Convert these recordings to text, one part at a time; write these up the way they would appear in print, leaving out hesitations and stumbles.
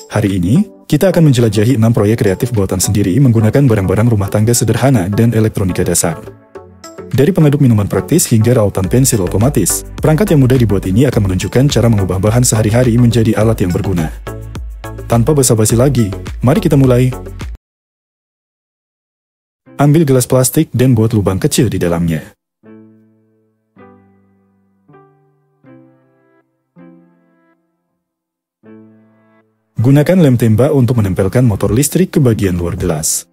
Hari ini, kita akan menjelajahi 6 proyek kreatif buatan sendiri menggunakan barang-barang rumah tangga sederhana dan elektronika dasar. Dari pengaduk minuman praktis hingga rautan pensil otomatis, perangkat yang mudah dibuat ini akan menunjukkan cara mengubah bahan sehari-hari menjadi alat yang berguna. Tanpa basa-basi lagi, mari kita mulai. Ambil gelas plastik dan buat lubang kecil di dalamnya. Gunakan lem tembak untuk menempelkan motor listrik ke bagian luar gelas.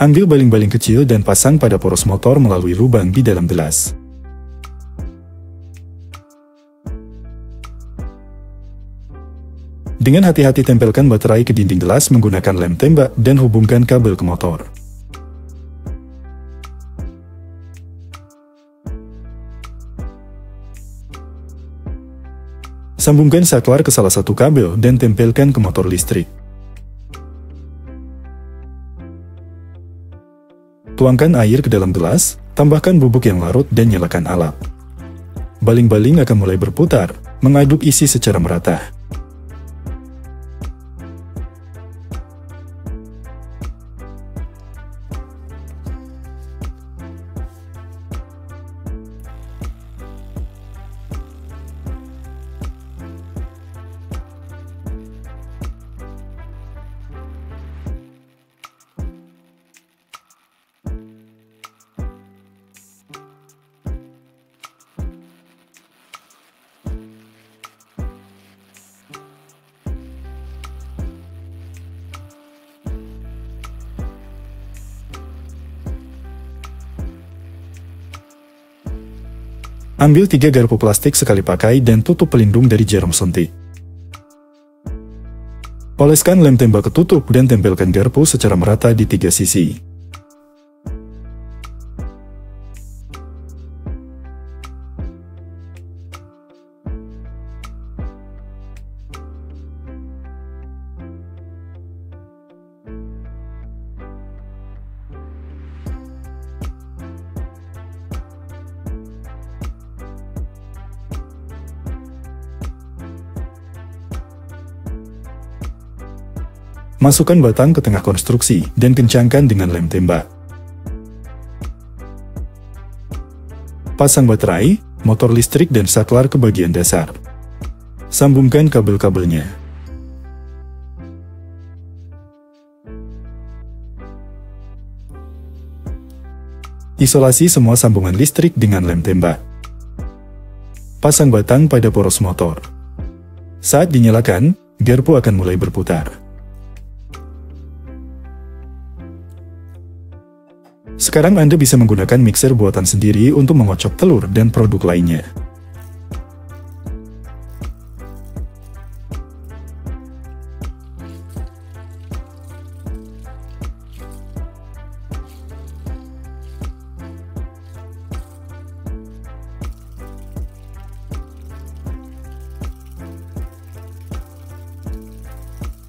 Ambil baling-baling kecil dan pasang pada poros motor melalui lubang di dalam gelas. Dengan hati-hati tempelkan baterai ke dinding gelas menggunakan lem tembak dan hubungkan kabel ke motor. Sambungkan saklar ke salah satu kabel dan tempelkan ke motor listrik. Tuangkan air ke dalam gelas, tambahkan bubuk yang larut dan nyalakan alat. Baling-baling akan mulai berputar, mengaduk isi secara merata. Ambil 3 garpu plastik sekali pakai dan tutup pelindung dari jarum suntik. Oleskan lem tembak ke tutup dan tempelkan garpu secara merata di 3 sisi. Masukkan batang ke tengah konstruksi dan kencangkan dengan lem tembak. Pasang baterai, motor listrik dan saklar ke bagian dasar. Sambungkan kabel-kabelnya. Isolasi semua sambungan listrik dengan lem tembak. Pasang batang pada poros motor. Saat dinyalakan, garpu akan mulai berputar. Sekarang Anda bisa menggunakan mixer buatan sendiri untuk mengocok telur dan produk lainnya.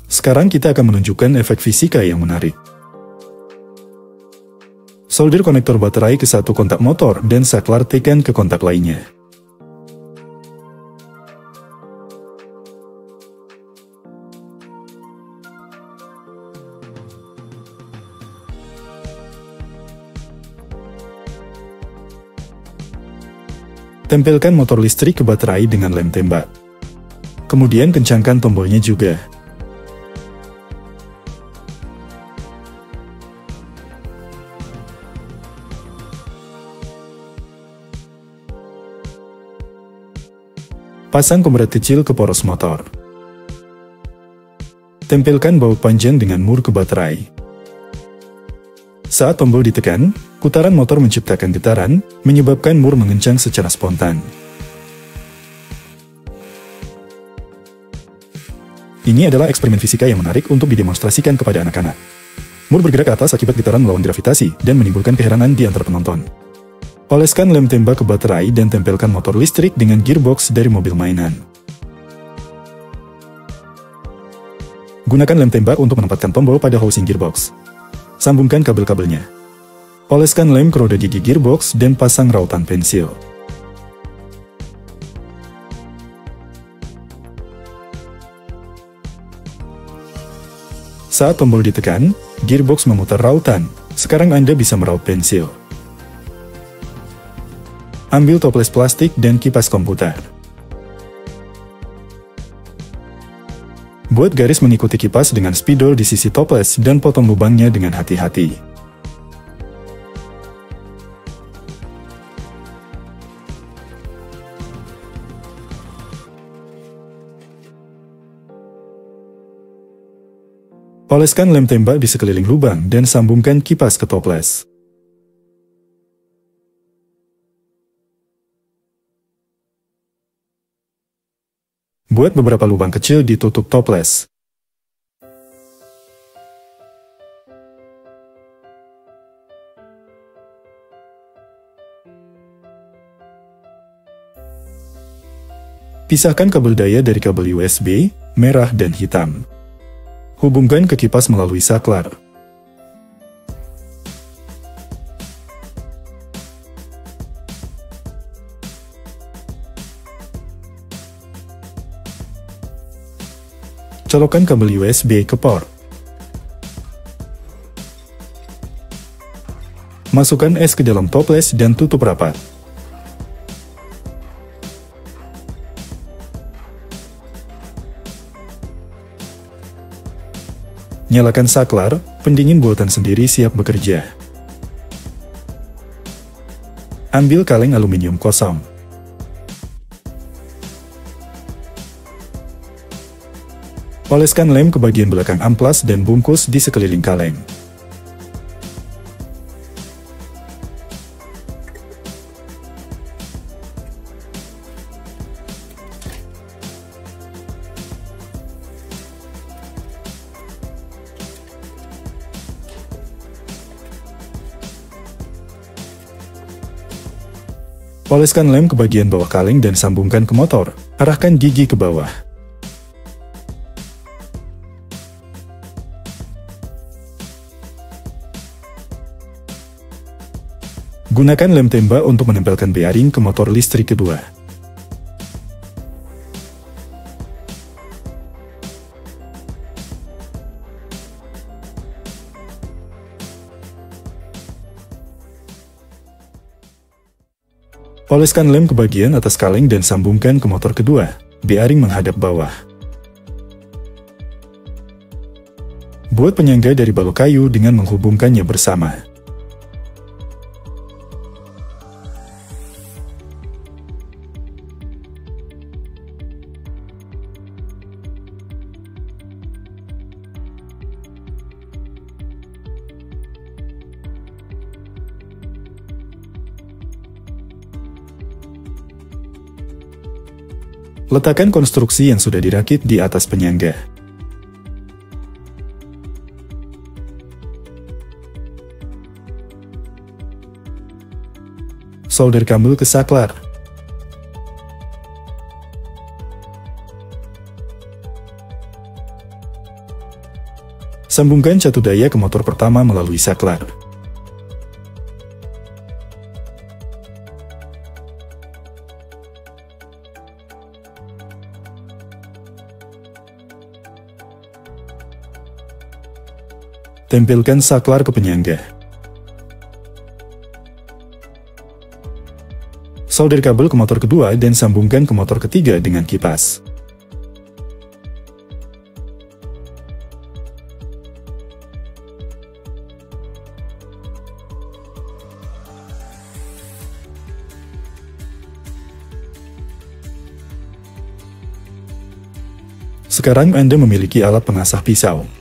Sekarang kita akan menunjukkan efek fisika yang menarik. Solder konektor baterai ke satu kontak motor dan saklar tekan ke kontak lainnya. Tempelkan motor listrik ke baterai dengan lem tembak. Kemudian kencangkan tombolnya juga. Pasang komberat kecil ke poros motor. Tempelkan baut panjang dengan mur ke baterai. Saat tombol ditekan, putaran motor menciptakan getaran, menyebabkan mur mengencang secara spontan. Ini adalah eksperimen fisika yang menarik untuk didemonstrasikan kepada anak-anak. Mur bergerak ke atas akibat getaran melawan gravitasi dan menimbulkan keheranan di antara penonton. Oleskan lem tembak ke baterai dan tempelkan motor listrik dengan gearbox dari mobil mainan. Gunakan lem tembak untuk menempatkan tombol pada housing gearbox. Sambungkan kabel-kabelnya. Oleskan lem ke roda gigi gearbox dan pasang rautan pensil. Saat tombol ditekan, gearbox memutar rautan. Sekarang Anda bisa meraut pensil. Ambil toples plastik dan kipas komputer. Buat garis mengikuti kipas dengan spidol di sisi toples dan potong lubangnya dengan hati-hati. Oleskan lem tembak di sekeliling lubang dan sambungkan kipas ke toples. Buat beberapa lubang kecil di tutup toples. Pisahkan kabel daya dari kabel USB, merah dan hitam. Hubungkan ke kipas melalui saklar. Colokkan kabel USB ke port. Masukkan es ke dalam toples dan tutup rapat. Nyalakan saklar, pendingin buatan sendiri siap bekerja. Ambil kaleng aluminium kosong. Oleskan lem ke bagian belakang amplas dan bungkus di sekeliling kaleng. Oleskan lem ke bagian bawah kaleng dan sambungkan ke motor. Arahkan gigi ke bawah. Gunakan lem tembak untuk menempelkan bearing ke motor listrik kedua. Oleskan lem ke bagian atas kaleng dan sambungkan ke motor kedua. Bearing menghadap bawah. Buat penyangga dari balok kayu dengan menghubungkannya bersama. Letakkan konstruksi yang sudah dirakit di atas penyangga. Solder kabel ke saklar. Sambungkan catu daya ke motor pertama melalui saklar. Tempelkan saklar ke penyangga. Solder kabel ke motor kedua dan sambungkan ke motor ketiga dengan kipas. Sekarang Anda memiliki alat pengasah pisau.